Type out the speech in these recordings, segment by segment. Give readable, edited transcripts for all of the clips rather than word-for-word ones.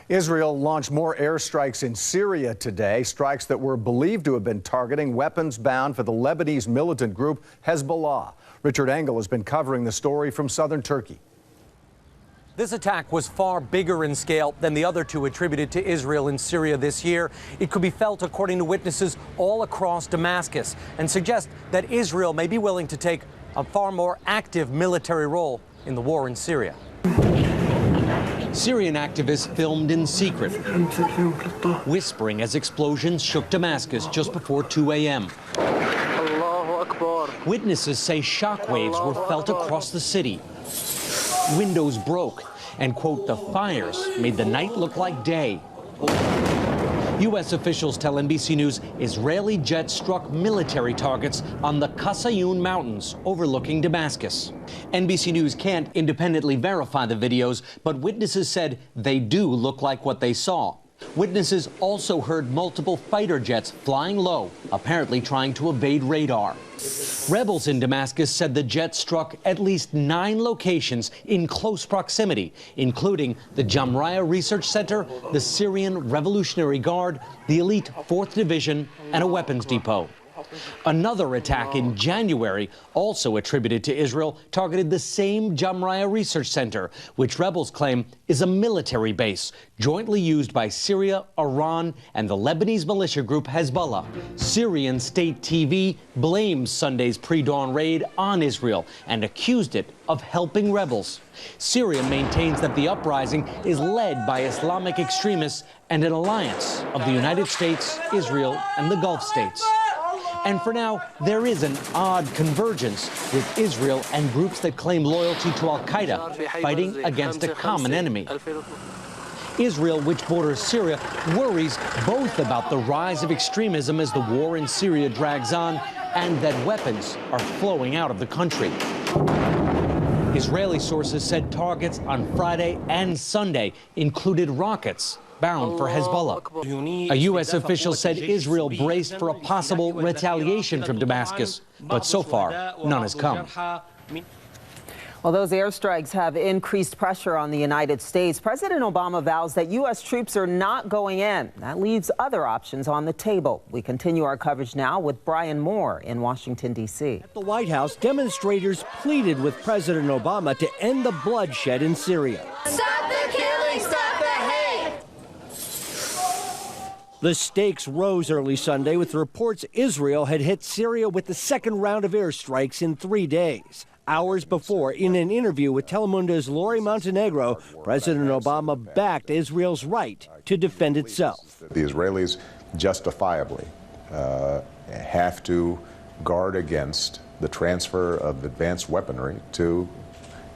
Israel launched more airstrikes in Syria today, strikes that were believed to have been targeting weapons bound for the Lebanese militant group Hezbollah. Richard Engel has been covering the story from southern Turkey. This attack was far bigger in scale than the other two attributed to Israel in Syria this year. It could be felt, according to witnesses, all across Damascus, and suggest that Israel may be willing to take a far more active military role in the war in Syria. Syrian activists filmed in secret, whispering as explosions shook Damascus just before 2 a.m. Witnesses say shockwaves were felt across the city. Windows broke, and, quote, the fires made the night look like day. U.S. officials tell NBC News Israeli jets struck military targets on the Qasayun Mountains overlooking Damascus. NBC News can't independently verify the videos, but witnesses said they do look like what they saw. Witnesses also heard multiple fighter jets flying low, apparently trying to evade radar. Rebels in Damascus said the jet struck at least 9 locations in close proximity, including the Jamriah Research Center, the Syrian Revolutionary Guard, the elite 4th Division, and a weapons depot. Another attack in January, also attributed to Israel, targeted the same Jamriah Research Center, which rebels claim is a military base jointly used by Syria, Iran, and the Lebanese militia group Hezbollah. Syrian state TV blames Sunday's pre-dawn raid on Israel and accused it of helping rebels. Syria maintains that the uprising is led by Islamic extremists and an alliance of the United States, Israel, and the Gulf states. And for now, there is an odd convergence with Israel and groups that claim loyalty to al-Qaeda, fighting against a common enemy. Israel, which borders Syria, worries both about the rise of extremism as the war in Syria drags on and that weapons are flowing out of the country. Israeli sources said targets on Friday and Sunday included rockets bound for Hezbollah. A U.S. official said Israel braced for a possible retaliation from Damascus, but so far, none has come. Well, those airstrikes have increased pressure on the United States. President Obama vows that U.S. troops are not going in. That leaves other options on the table. We continue our coverage now with Brian Moore in Washington, D.C. At the White House, demonstrators pleaded with President Obama to end the bloodshed in Syria. Stop the killing, stop the hate! The stakes rose early Sunday with reports Israel had hit Syria with the second round of airstrikes in 3 days. Hours before, in an interview with Telemundo's Lori Montenegro, President Obama backed Israel's right to defend itself. The Israelis justifiably have to guard against the transfer of advanced weaponry to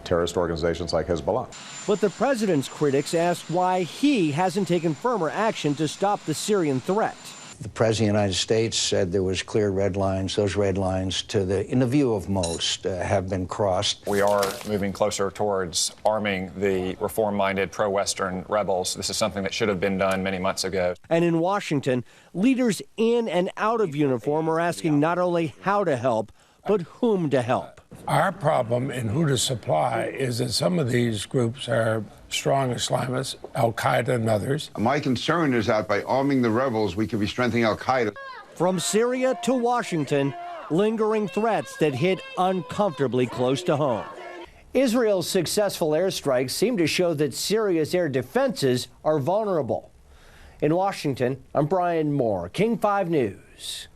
terrorist organizations like Hezbollah. But the president's critics asked why he hasn't taken firmer action to stop the Syrian threat. The President of the United States said there was clear red lines. Those red lines, in the view of most, have been crossed. We are moving closer towards arming the reform-minded pro-Western rebels. This is something that should have been done many months ago. And in Washington, leaders in and out of uniform are asking not only how to help, but whom to help. Our problem in who to supply is that some of these groups are strong Islamists, al-Qaeda and others. My concern is that by arming the rebels, we could be strengthening al-Qaeda. From Syria to Washington, lingering threats that hit uncomfortably close to home. Israel's successful airstrikes seem to show that Syria's air defenses are vulnerable. In Washington, I'm Brian Moore, King 5 News.